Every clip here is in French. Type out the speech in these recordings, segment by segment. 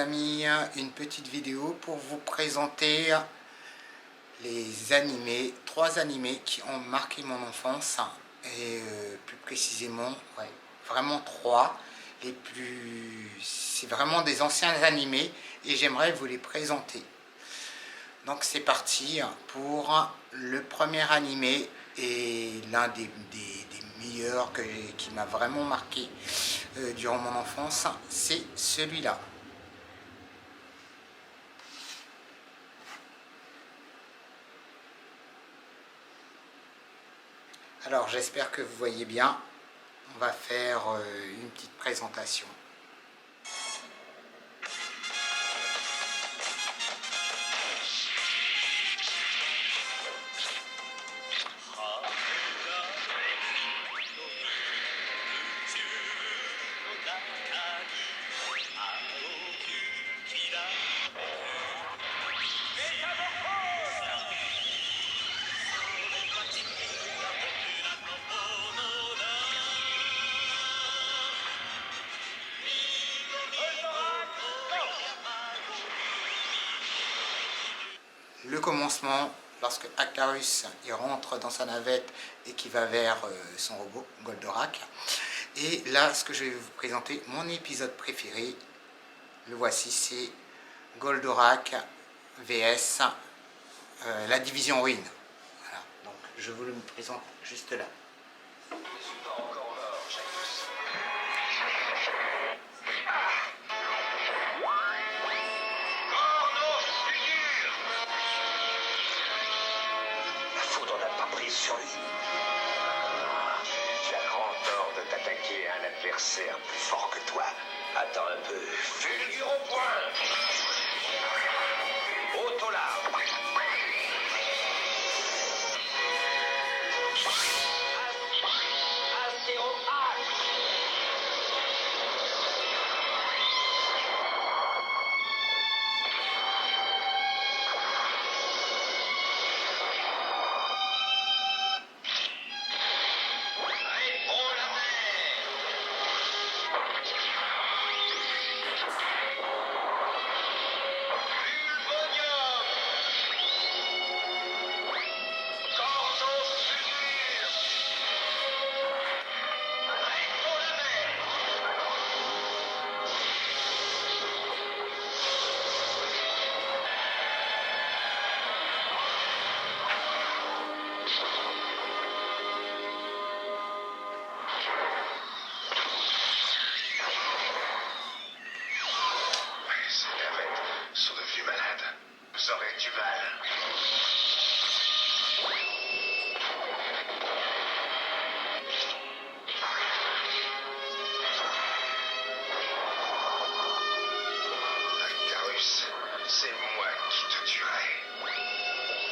amis, une petite vidéo pour vous présenter les animés, 3 animés qui ont marqué mon enfance et plus précisément, ouais, vraiment 3. C'est vraiment des anciens animés et j'aimerais vous les présenter. Donc c'est parti pour le premier animé et l'un des meilleurs qui m'a vraiment marqué durant mon enfance, c'est celui-là. Alors j'espère que vous voyez bien, on va faire une petite présentation. Le commencement, lorsque Actarus il rentre dans sa navette et qui va vers son robot Goldorak. Et là, ce que je vais vous présenter, mon épisode préféré, le voici, c'est Goldorak vs la division ruine. Voilà, donc je vous le présente juste là. Sur lui. Tu as grand tort de t'attaquer à un adversaire plus fort que toi. Attends un peu. Fulgure au point. Autola. Acéro H. C'est moi qui te tuerai.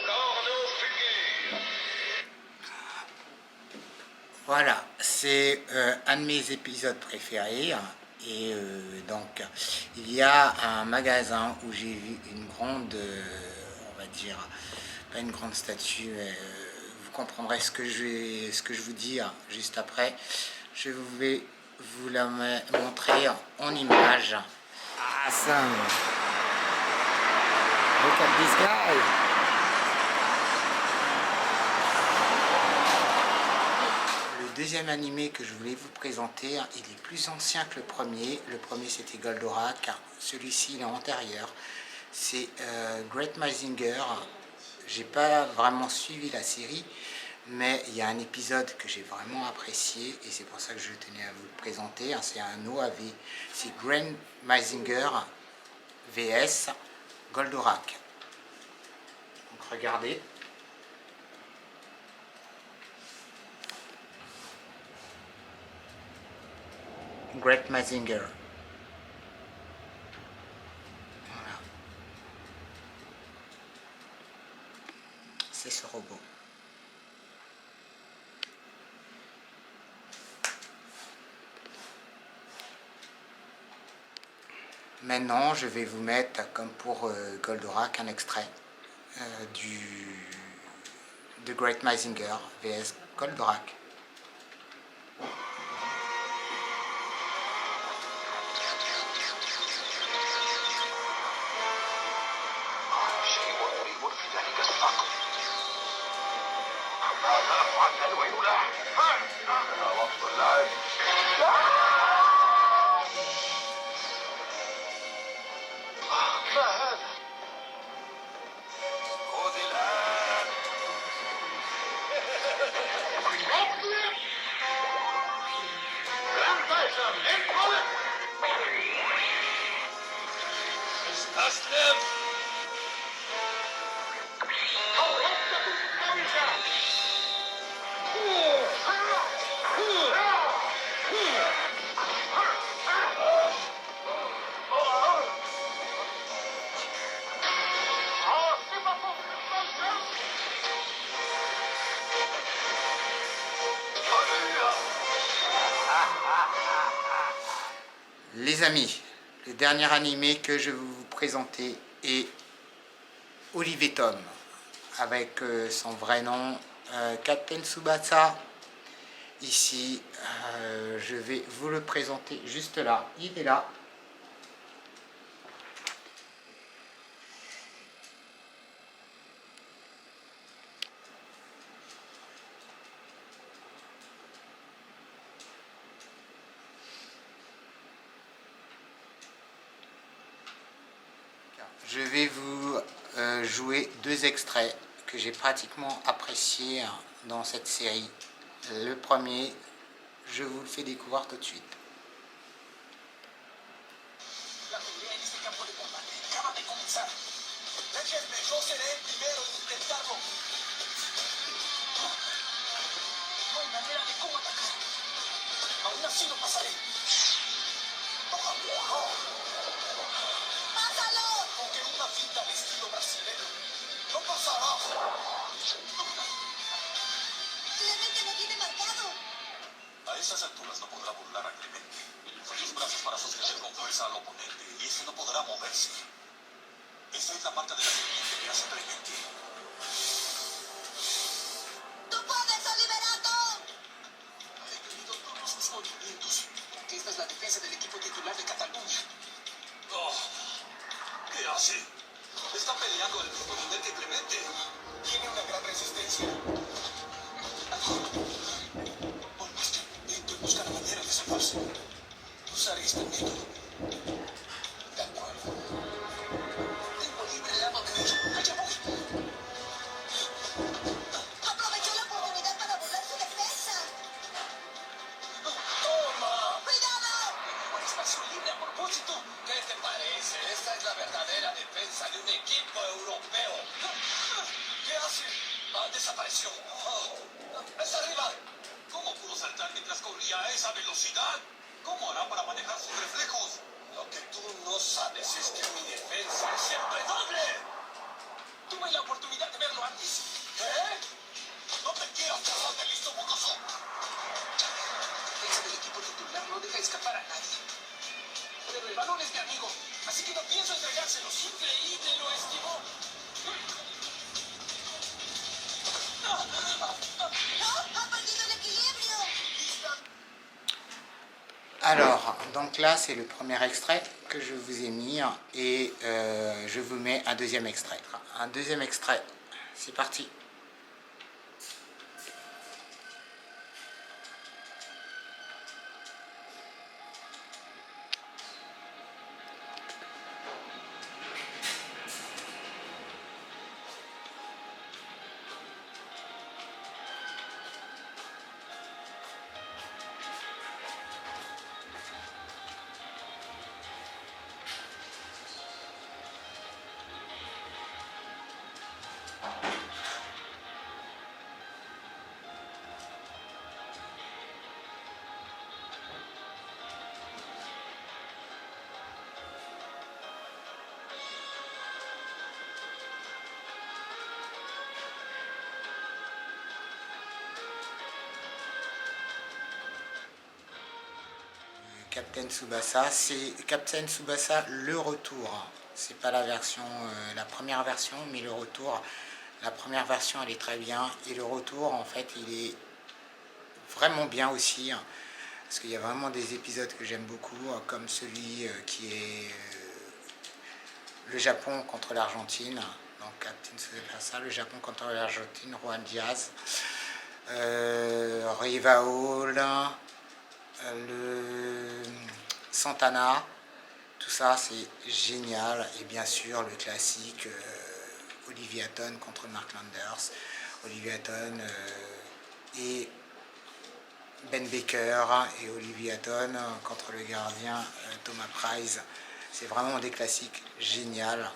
Corno-Fulgure. Voilà, c'est un de mes épisodes préférés. Et donc, il y a un magasin où j'ai vu une grande, on va dire, pas une grande statue, vous comprendrez ce que je vous dis juste après. Je vais vous la montrer en image. Awesome! Look at this guy! Le deuxième animé que je voulais vous présenter, il est plus ancien que le premier. Le premier c'était Goldorak, celui-ci il est antérieur. C'est Great Mazinger. J'ai pas vraiment suivi la série, mais il y a un épisode que j'ai vraiment apprécié et c'est pour ça que je tenais à vous le présenter. C'est un OAV, c'est Great Mazinger vs Goldorak. Donc regardez. Great Mazinger. Voilà. C'est ce robot. Maintenant, je vais vous mettre, comme pour Goldorak, un extrait de Great Mazinger vs Goldorak. Les amis, le dernier animé que je vais vous présenter est Olive et Tom, avec son vrai nom, Captain Tsubasa. Ici, je vais vous le présenter juste là, il est là. Je vais vous jouer deux extraits que j'ai pratiquement appréciés dans cette série. Le premier, je vous le fais découvrir tout de suite. A esas alturas no podrá burlar a Clemente. Los brazos para sostener con fuerza al oponente y ese no podrá moverse. Esa es la marca de la serpiente que hace Clemente. ¡Tú puedes, Oliverato! Ha detenido todos sus movimientos. Que esta es la defensa del equipo titular de Cataluña. Oh, ¿qué hace? Está peleando el mismo nivel que Clemente. Tiene una gran resistencia. Busca la manera de salvarse. Usaré este método. De acuerdo. Tengo libre el lado derecho. Allá voy. Aprovechó la oportunidad para burlar su defensa. ¡Toma! ¡Cuidado! Un espacio libre a propósito. ¿Qué te parece? Esta es la verdadera defensa de un equipo europeo. ¿Qué hace? Desapareció. ¡Está arriba! ¿Cómo pudo saltar mientras corría a esa velocidad? ¿Cómo hará para manejar sus reflejos? Lo que tú no sabes es que mi defensa es siempre doble. Tuve la oportunidad de verlo antes. ¿Eh? No te quieras pasar de listo, mocoso. La defensa del equipo titular no deja escapar a nadie. Pero el balón es mi amigo, así que no pienso entregárselo. Increíble, lo esquivó. ¡No! ¡Ha perdido el equilibrio! Alors, donc là, c'est le premier extrait que je vous ai mis et je vous mets un deuxième extrait. Un deuxième extrait, c'est parti. Captain Tsubasa, c'est Captain Tsubasa le retour. C'est pas la version, la première version, mais le retour. La première version, elle est très bien, et le retour, en fait, il est vraiment bien aussi, parce qu'il y a vraiment des épisodes que j'aime beaucoup, comme celui qui est le Japon contre l'Argentine. Donc Captain Tsubasa, le Japon contre l'Argentine, Juan Diaz. Riva Hall, le Santana, tout ça c'est génial. Et bien sûr le classique Olivia Hatton contre Mark Landers, Olivia Hatton et Ben Baker et Olivia Hatton contre le gardien Thomas Price. C'est vraiment des classiques géniaux.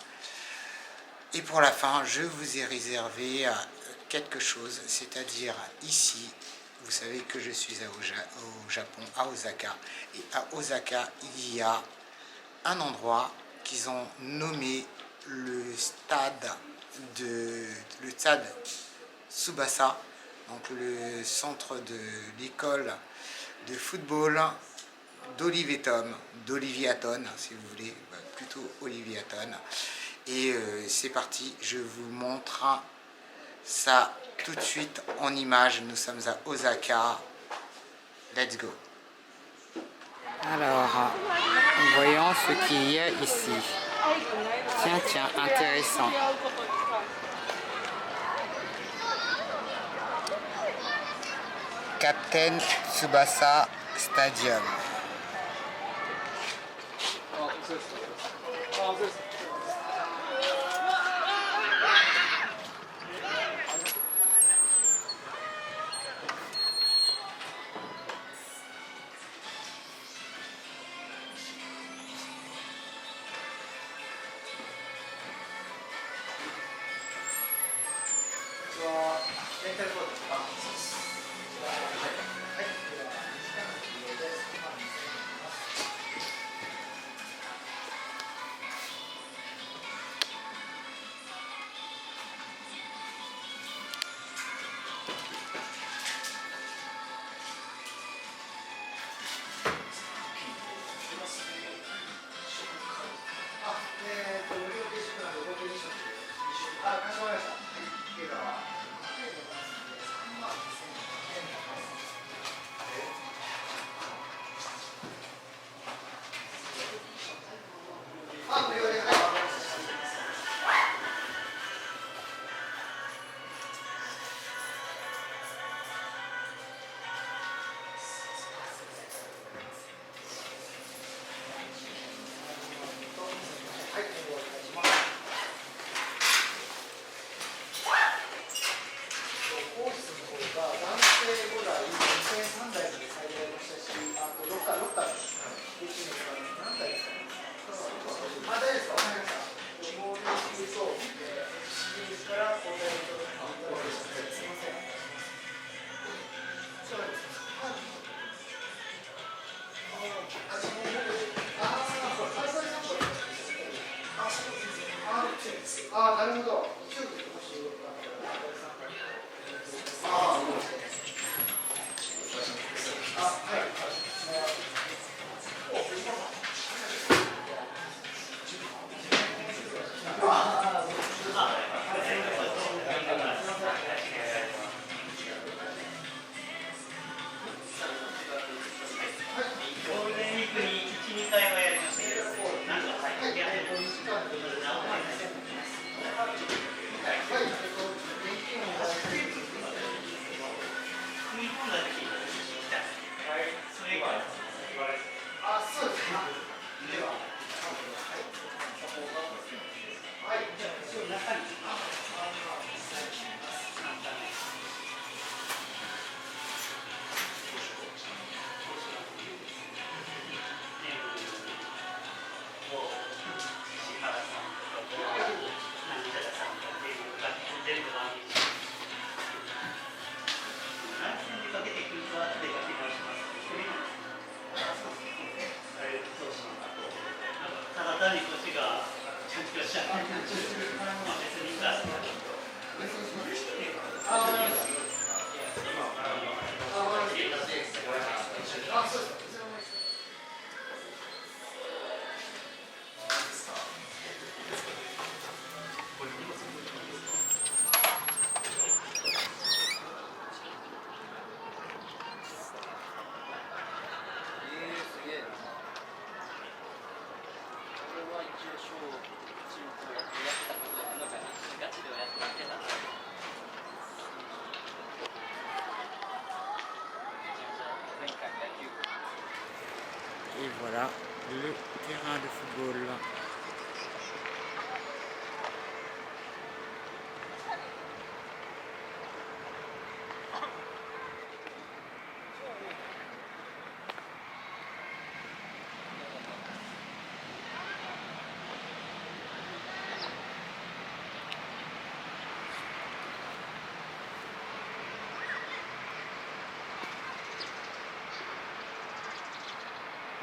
Et pour la fin, je vous ai réservé quelque chose, c'est-à-dire ici, vous savez que je suis au Japon, à Osaka. Et à Osaka, il y a un endroit qu'ils ont nommé le stade Tsubasa, donc le centre de l'école de football d'Olivier Hatton, si vous voulez, plutôt Olivier Hatton. Et c'est parti, je vous montre ça tout de suite en image. Nous sommes à Osaka. Let's go. Alors, voyons ce qu'il y a ici. Tiens, intéressant. Captain Tsubasa Stadium. voilà le terrain de football.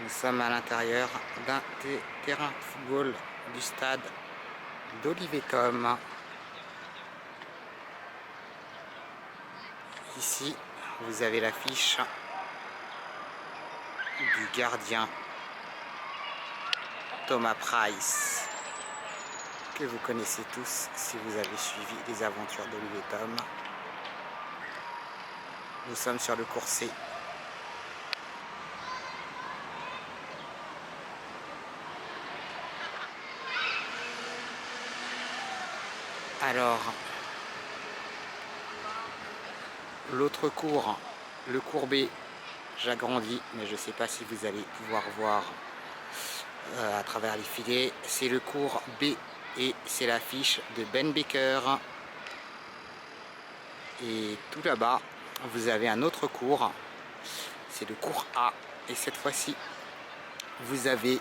Nous sommes à l'intérieur d'un terrain de football du stade d'Olivetum. Ici, vous avez l'affiche du gardien Thomas Price, que vous connaissez tous si vous avez suivi les aventures d'Olivetum. Nous sommes sur le cours C. Alors, l'autre cours, le cours B, j'agrandis, mais je ne sais pas si vous allez pouvoir voir à travers les filets. C'est le cours B et c'est l'affiche de Ben Baker. Et tout là-bas, vous avez un autre cours, c'est le cours A. Et cette fois-ci, vous avez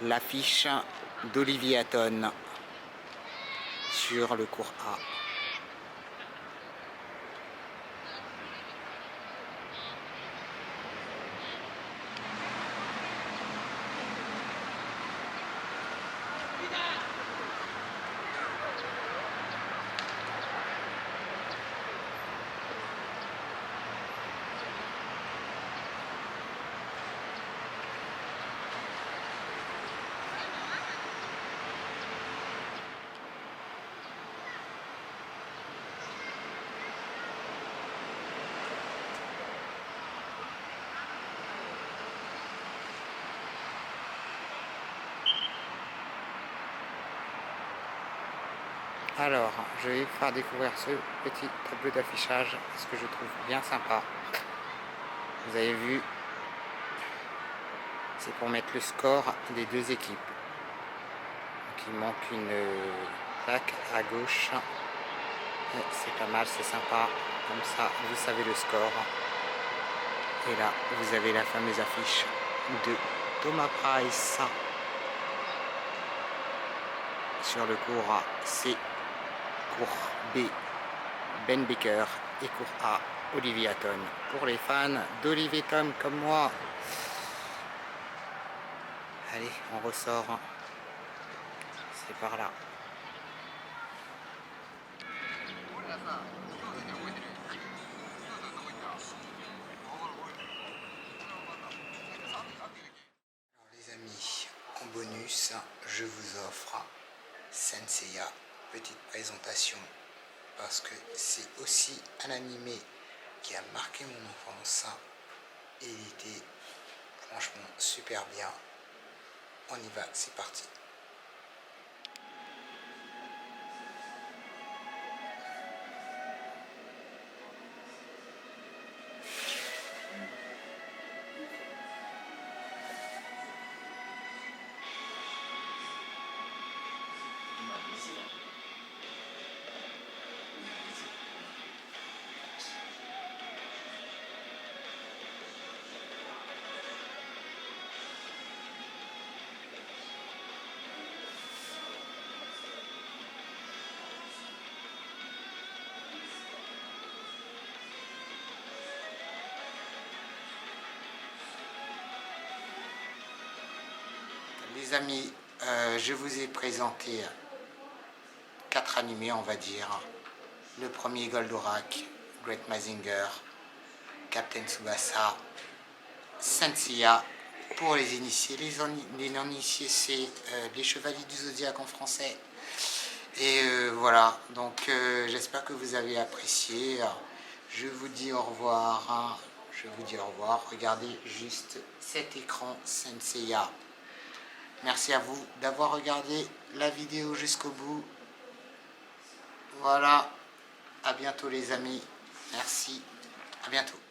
l'affiche d'Olivier Hatton sur le cours A. Alors, je vais vous faire découvrir ce petit tableau d'affichage, ce que je trouve bien sympa. Vous avez vu, c'est pour mettre le score des deux équipes. Donc, il manque une plaque à gauche. C'est pas mal, c'est sympa. Comme ça, vous savez le score. Et là, vous avez la fameuse affiche de Thomas Price sur le cours C. Cours B, Ben Baker et cours A, Olivier Hatton. Pour les fans d'Olivetum comme moi. Allez, on ressort. C'est par là. Alors les amis, en bonus, je vous offre Saint Seiya. Petite présentation parce que c'est aussi un animé qui a marqué mon enfance et il était franchement super bien. On y va, c'est parti. Les amis, je vous ai présenté 4 animés, on va dire. Le premier Goldorak, Great Mazinger, Captain Tsubasa, Saint Seiya. Pour les initiés, les non-initiés, c'est les Chevaliers du Zodiaque en français. Et voilà, donc j'espère que vous avez apprécié. Je vous dis au revoir. Je vous dis au revoir. Regardez juste cet écran Saint Seiya. Merci à vous d'avoir regardé la vidéo jusqu'au bout. Voilà, à bientôt les amis. Merci, à bientôt.